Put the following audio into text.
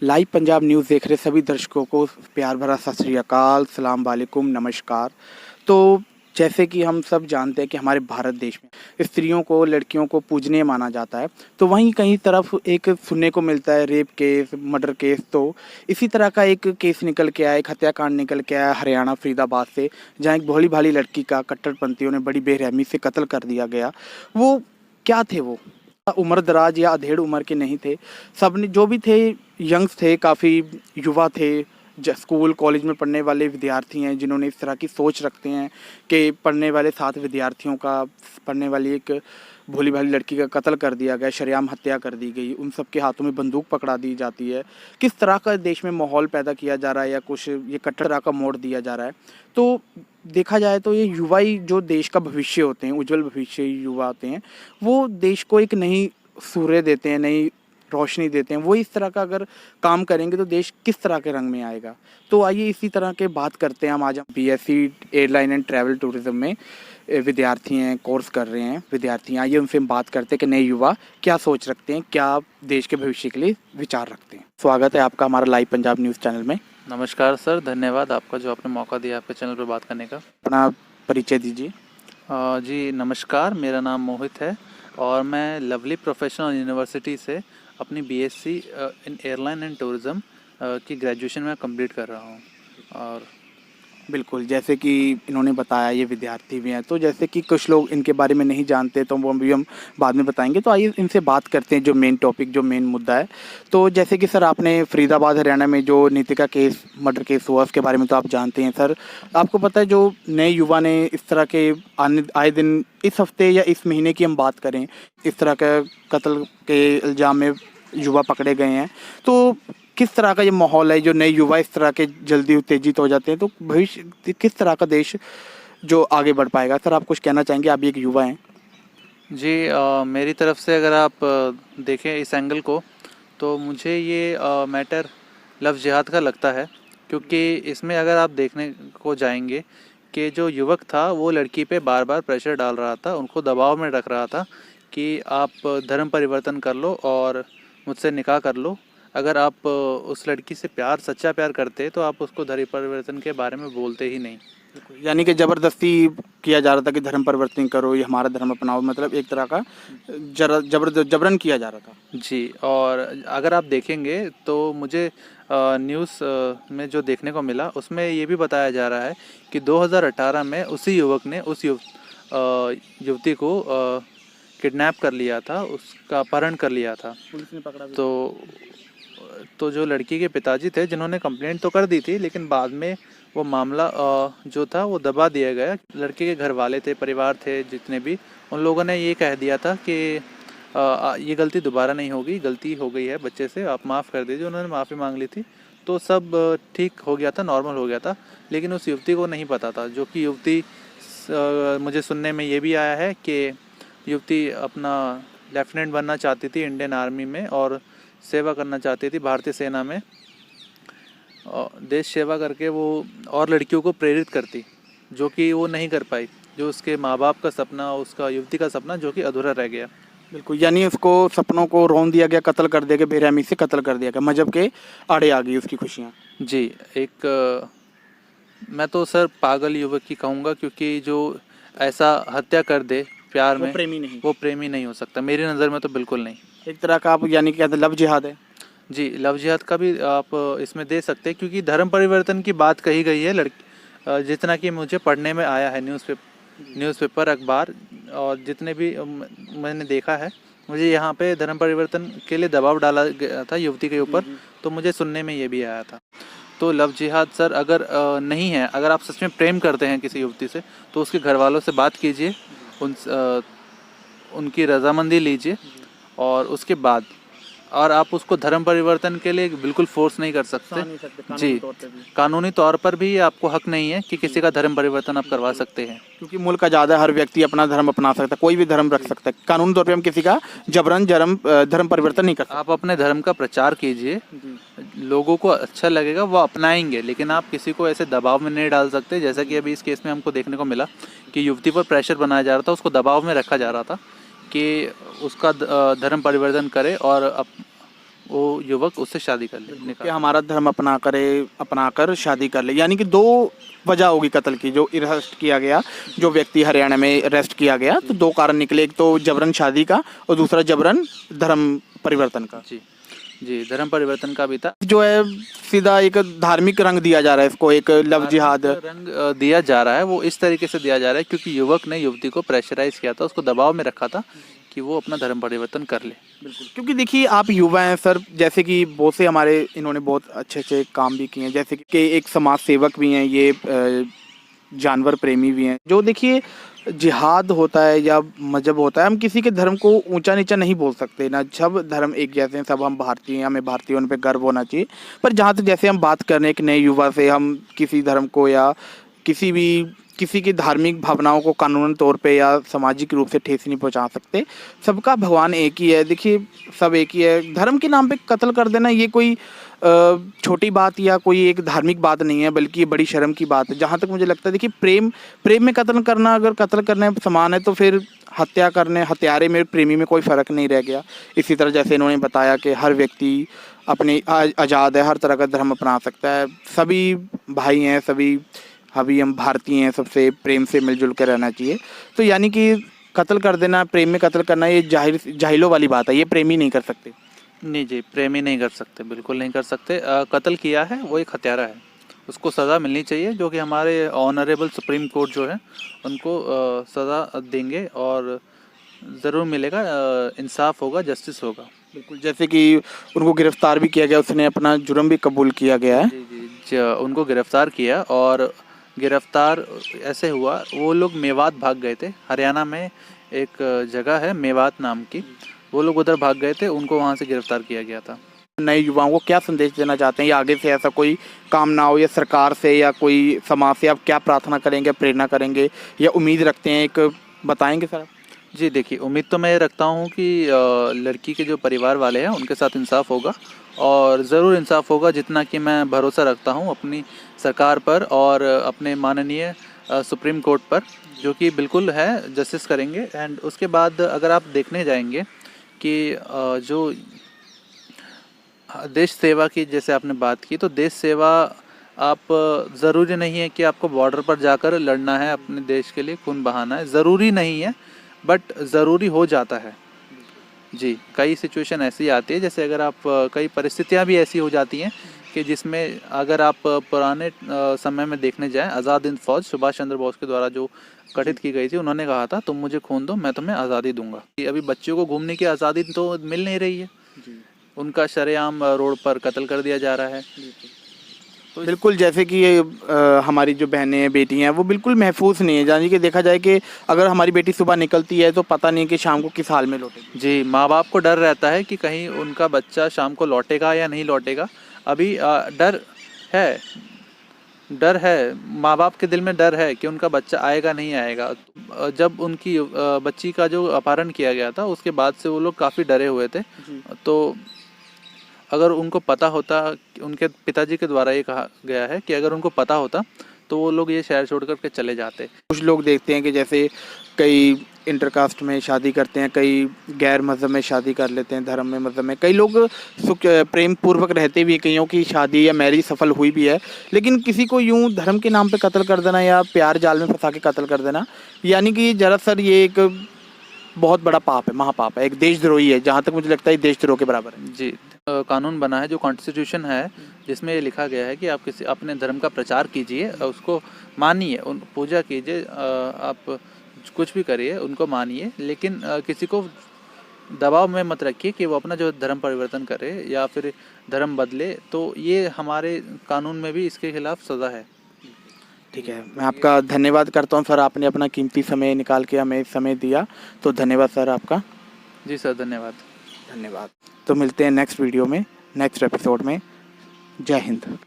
Live Punjab news देख रहे सभी दर्शकों को प्यार भरा सत श्री अकाल, सलाम वालेकुम, नमस्कार। तो जैसे कि हम सब जानते हैं कि हमारे भारत देश में स्त्रियों को, लड़कियों को पूजनीय माना जाता है। तो वहीं कहीं तरफ एक सुनने को मिलता है रेप केस, मर्डर केस। तो इसी तरह का एक केस निकल के आया, एक हत्याकांड निकल के आया हरियाणा फरीदाबाद से, जहाँ एक भोली भाली लड़की का कट्टरपंथियों ने बड़ी बेरहमी से कत्ल कर दिया गया। वो क्या थे वो? उम्र दराज या अधेड़ उम्र के नहीं थे। सब ने जो भी थे यंग्स थे, काफ़ी युवा थे, स्कूल कॉलेज में पढ़ने वाले विद्यार्थी हैं जिन्होंने इस तरह की सोच रखते हैं कि पढ़ने वाले 7 विद्यार्थियों का, पढ़ने वाली एक भोली भाली लड़की का कत्ल कर दिया गया, शरेआम हत्या कर दी गई, उन सब के हाथों में बंदूक पकड़ा दी जाती है। किस तरह का देश में माहौल पैदा किया जा रहा है या कुछ ये कट्टर तरह का मोड़ दिया जा रहा है। तो देखा जाए तो ये युवा ही जो देश का भविष्य होते हैं, उज्जवल भविष्य युवा होते हैं, वो देश को एक नई सूर्य देते हैं, नई रोशनी देते हैं। वो इस तरह का अगर काम करेंगे तो देश किस तरह के रंग में आएगा। तो आइए इसी तरह के बात करते हैं हम। आज हम BSc airline and travel tourism में विद्यार्थी हैं, कोर्स कर रहे हैं विद्यार्थी। आइए उनसे हम बात करते हैं कि नए युवा क्या सोच रखते हैं, क्या देश के भविष्य के लिए विचार रखते हैं। स्वागत है आपका हमारा लाइव पंजाब न्यूज़ चैनल में। नमस्कार सर, धन्यवाद आपका जो आपने मौका दिया आपके चैनल पर बात करने का। अपना परिचय दीजिए। जी नमस्कार, मेरा नाम मोहित है और मैं लवली प्रोफेशनल यूनिवर्सिटी से अपनी BSc in airline and tourism की ग्रेजुएशन में कंप्लीट कर रहा हूँ। और बिल्कुल, जैसे कि इन्होंने बताया ये विद्यार्थी भी हैं, तो जैसे कि कुछ लोग इनके बारे में नहीं जानते तो वो भी हम बाद में बताएंगे। तो आइए इनसे बात करते हैं जो मेन टॉपिक, जो मेन मुद्दा है। तो जैसे कि सर आपने फरीदाबाद हरियाणा में जो नीतिका केस, मर्डर केस हुआ, उसके बारे में तो आप जानते हैं। सर आपको पता है जो नए युवा ने इस तरह के आए दिन, इस हफ्ते या इस महीने की हम बात करें, इस तरह का कत्ल के इल्ज़ाम में युवा पकड़े गए हैं। तो किस तरह का ये माहौल है, जो नए युवा इस तरह के जल्दी उत्तेजित हो जाते हैं, तो भविष्य किस तरह का देश जो आगे बढ़ पाएगा। सर आप कुछ कहना चाहेंगे, आप भी एक युवा हैं। जी मेरी तरफ से अगर आप देखें इस एंगल को, तो मुझे ये मैटर लव जिहाद का लगता है, क्योंकि इसमें अगर आप देखने को जाएंगे कि जो युवक था वो लड़की पे बार बार प्रेशर डाल रहा था, उनको दबाव में रख रहा था कि आप धर्म परिवर्तन कर लो और मुझसे निकाह कर लो। अगर आप उस लड़की से प्यार, सच्चा प्यार करते तो आप उसको धर्म परिवर्तन के बारे में बोलते ही नहीं। यानी कि ज़बरदस्ती किया जा रहा था कि धर्म परिवर्तन करो, ये हमारा धर्म अपनाओ, मतलब एक तरह का जबरन किया जा रहा था। जी, और अगर आप देखेंगे तो मुझे न्यूज़ में जो देखने को मिला उसमें ये भी बताया जा रहा है कि 2018 में उसी युवक ने उस युवती को किडनैप कर लिया था, उसका अपहरण कर लिया था। पुलिस ने पकड़ा भी। तो जो लड़की के पिताजी थे जिन्होंने कंप्लेंट तो कर दी थी, लेकिन बाद में वो मामला जो था वो दबा दिया गया। लड़के के घर वाले थे, परिवार थे जितने भी, उन लोगों ने ये कह दिया था कि ये गलती दोबारा नहीं होगी, गलती हो गई है बच्चे से, आप माफ़ कर दीजिए। उन्होंने माफ़ी मांग ली थी, तो सब ठीक हो गया था, नॉर्मल हो गया था। लेकिन उस युवती को नहीं पता था, जो कि युवती मुझे सुनने में ये भी आया है कि युवती अपना लेफ्टिनेंट बनना चाहती थी इंडियन आर्मी में और सेवा करना चाहती थी भारतीय सेना में। देश सेवा करके वो और लड़कियों को प्रेरित करती, जो कि वो नहीं कर पाई, जो उसके माँ बाप का सपना, उसका युवती का सपना जो कि अधूरा रह गया। बिल्कुल, यानी उसको सपनों को रौंद दिया गया, कत्ल कर दिया गया, बेरहमी से कत्ल कर दिया गया, मजहब के आड़े आ गई उसकी खुशियाँ। जी, एक मैं तो सर पागल युवक ही कहूँगा, क्योंकि जो ऐसा हत्या कर दे प्यार में, वो प्रेमी नहीं हो सकता मेरी नज़र में, तो बिल्कुल नहीं। एक तरह का आप यानी कि कहते हैं लव जिहाद है। जी, लव जिहाद का भी आप इसमें दे सकते हैं, क्योंकि धर्म परिवर्तन की बात कही गई है जितना कि मुझे पढ़ने में आया है न्यूज़पेपर, अखबार, और जितने भी मैंने देखा है, मुझे यहाँ पे धर्म परिवर्तन के लिए दबाव डाला गया था युवती के ऊपर, तो मुझे सुनने में ये भी आया था। तो लव जिहाद सर अगर नहीं है, अगर आप सच में प्रेम करते हैं किसी युवती से, तो उसके घर वालों से बात कीजिए, उनकी रजामंदी लीजिए, और उसके बाद, और आप उसको धर्म परिवर्तन के लिए बिल्कुल फोर्स नहीं कर सकते। जी, कानूनी तौर पर भी आपको हक नहीं है कि किसी का धर्म परिवर्तन आप करवा सकते हैं, क्योंकि मुल्क आज़ाद है, हर व्यक्ति अपना धर्म अपना सकता है, कोई भी धर्म रख सकता है। कानूनी तौर पे हम किसी का जबरन धर्म परिवर्तन नहीं कर सकते। आप अपने धर्म का प्रचार कीजिए, लोगों को अच्छा लगेगा वो अपनाएंगे, लेकिन आप किसी को ऐसे दबाव में नहीं डाल सकते। जैसा कि अभी इस केस में हमको देखने को मिला कि युवती पर प्रेशर बनाया जा रहा था, उसको दबाव में रखा जा रहा था कि उसका धर्म परिवर्तन करे और वो युवक उससे शादी कर ले कि हमारा धर्म अपनाकर शादी कर ले, यानी कि दो वजह होगी कत्ल की। जो अरेस्ट किया गया, जो व्यक्ति हरियाणा में अरेस्ट किया गया, तो दो कारण निकले, एक तो जबरन शादी का और दूसरा जबरन धर्म परिवर्तन का। जी जी, धर्म परिवर्तन का भी था। जो है सीधा एक धार्मिक रंग दिया जा रहा है इसको, एक लव जिहाद। रंग दिया जा रहा है, वो इस तरीके से दिया जा रहा है क्योंकि युवक ने युवती को प्रेशराइज किया था, उसको दबाव में रखा था कि वो अपना धर्म परिवर्तन कर ले। बिल्कुल, क्योंकि देखिए आप युवा हैं सर, जैसे कि बहुत से हमारे इन्होंने बहुत अच्छे अच्छे काम भी किए हैं, जैसे कि एक समाज सेवक भी हैं, ये जानवर प्रेमी भी हैं। जो देखिए जिहाद होता है या मजहब होता है, हम किसी के धर्म को ऊंचा नीचा नहीं बोल सकते ना, सब धर्म एक जैसे हैं, सब हम भारतीय हैं, हमें भारतीय होने पे गर्व होना चाहिए। पर जहाँ तक जैसे हम बात कर रहे हैं एक नए युवा से, हम किसी धर्म को या किसी की धार्मिक भावनाओं को कानूनन तौर पे या सामाजिक रूप से ठेस नहीं पहुंचा सकते। सबका भगवान एक ही है, देखिए सब एक ही है। धर्म के नाम पे कत्ल कर देना ये कोई छोटी बात या कोई एक धार्मिक बात नहीं है, बल्कि ये बड़ी शर्म की बात है। जहाँ तक मुझे लगता है, देखिए प्रेम में कत्ल करना अगर कत्ल करने समान है, तो फिर हत्यारे में प्रेमी में कोई फ़र्क नहीं रह गया। इसी तरह जैसे इन्होंने बताया कि हर व्यक्ति अपनी आज़ाद है, हर तरह का धर्म अपना सकता है, सभी भाई हैं, सभी हम भारतीय हैं, सबसे प्रेम से मिलजुल कर रहना चाहिए। तो यानी कि कत्ल कर देना, प्रेम में कत्ल करना, ये जाहिलों वाली बात है, ये प्रेमी नहीं कर सकते। नहीं जी, प्रेमी नहीं कर सकते, बिल्कुल नहीं कर सकते। कत्ल किया है वो एक हत्यारा है, उसको सज़ा मिलनी चाहिए, जो कि हमारे ऑनरेबल सुप्रीम कोर्ट जो है उनको सज़ा देंगे और ज़रूर मिलेगा, इंसाफ होगा, जस्टिस होगा। बिल्कुल, जैसे कि उनको गिरफ्तार भी किया गया, उसने अपना जुर्म भी कबूल किया गया है। जी जी, उनको गिरफ्तार किया और गिरफ्तार ऐसे हुआ, वो लोग मेवात भाग गए थे। हरियाणा में एक जगह है मेवात नाम की, वो लोग उधर भाग गए थे, उनको वहाँ से गिरफ्तार किया गया था। नए युवाओं को क्या संदेश देना चाहते हैं, या आगे से ऐसा कोई काम ना हो, या सरकार से या कोई समाज से आप क्या प्रार्थना करेंगे, प्रेरणा करेंगे या उम्मीद रखते हैं, एक बताएंगे सर? जी देखिए, उम्मीद तो मैं रखता हूँ कि लड़की के जो परिवार वाले हैं उनके साथ इंसाफ होगा, और ज़रूर इंसाफ होगा, जितना कि मैं भरोसा रखता हूँ अपनी सरकार पर और अपने माननीय सुप्रीम कोर्ट पर, जो कि बिल्कुल है जस्टिस करेंगे। एंड उसके बाद अगर आप देखने जाएंगे कि जो देश सेवा की जैसे आपने बात की, तो देश सेवा आप ज़रूरी नहीं है कि आपको बॉर्डर पर जाकर लड़ना है, अपने देश के लिए खून बहाना है, ज़रूरी नहीं है, बट ज़रूरी हो जाता है। जी, कई सिचुएशन ऐसी आती है, जैसे अगर आप कई परिस्थितियां भी ऐसी हो जाती हैं कि जिसमें अगर आप पुराने समय में देखने जाएं, आज़ाद हिंद फौज सुभाष चंद्र बोस के द्वारा जो गठित की गई थी, उन्होंने कहा था तुम मुझे खून दो, मैं तुम्हें आज़ादी दूंगा। अभी बच्चों को घूमने की आज़ादी तो मिल नहीं रही है, उनका शरेआम रोड पर कत्ल कर दिया जा रहा है। तो बिल्कुल, जैसे कि हमारी जो बहनें हैं, बेटी हैं, वो बिल्कुल महफूज नहीं है। यानी कि देखा जाए कि अगर हमारी बेटी सुबह निकलती है तो पता नहीं कि शाम को किस हाल में लौटेगी। जी, माँ बाप को डर रहता है कि कहीं उनका बच्चा शाम को लौटेगा या नहीं लौटेगा। अभी डर है, माँ बाप के दिल में डर है कि उनका बच्चा आएगा नहीं आएगा। जब उनकी बच्ची का जो अपहरण किया गया था, उसके बाद से वो लोग काफ़ी डरे हुए थे। तो अगर उनको पता होता, उनके पिताजी के द्वारा ये कहा गया है कि अगर उनको पता होता तो वो लोग ये शहर छोड़ करके चले जाते। कुछ लोग देखते हैं कि जैसे कई इंटरकास्ट में शादी करते हैं, कई गैर मज़हब में शादी कर लेते हैं, धर्म में मज़हब में कई लोग प्रेम पूर्वक रहते भी, कईयों की शादी या मैरिज सफल हुई भी है। लेकिन किसी को यूं धर्म के नाम पे कत्ल कर देना या प्यार जाल में फंसा के कत्ल कर देना, यानी कि दरअसल ये एक बहुत बड़ा पाप है, महापाप है, एक देशद्रोही है। जहाँ तक मुझे लगता है देशद्रोह के बराबर है। जी, कानून बना है जो कॉन्स्टिट्यूशन है, जिसमें ये लिखा गया है कि आप किसी अपने धर्म का प्रचार कीजिए, उसको मानिए, उन पूजा कीजिए, आप कुछ भी करिए, उनको मानिए, लेकिन किसी को दबाव में मत रखिए कि वो अपना जो धर्म परिवर्तन करे या फिर धर्म बदले। तो ये हमारे कानून में भी इसके खिलाफ सज़ा है। ठीक है, मैं आपका धन्यवाद करता हूँ सर, आपने अपना कीमती समय निकाल के हमें समय दिया, तो धन्यवाद सर आपका। जी सर, धन्यवाद। धन्यवाद। तो मिलते हैं नेक्स्ट वीडियो में, नेक्स्ट एपिसोड में। जय हिंद।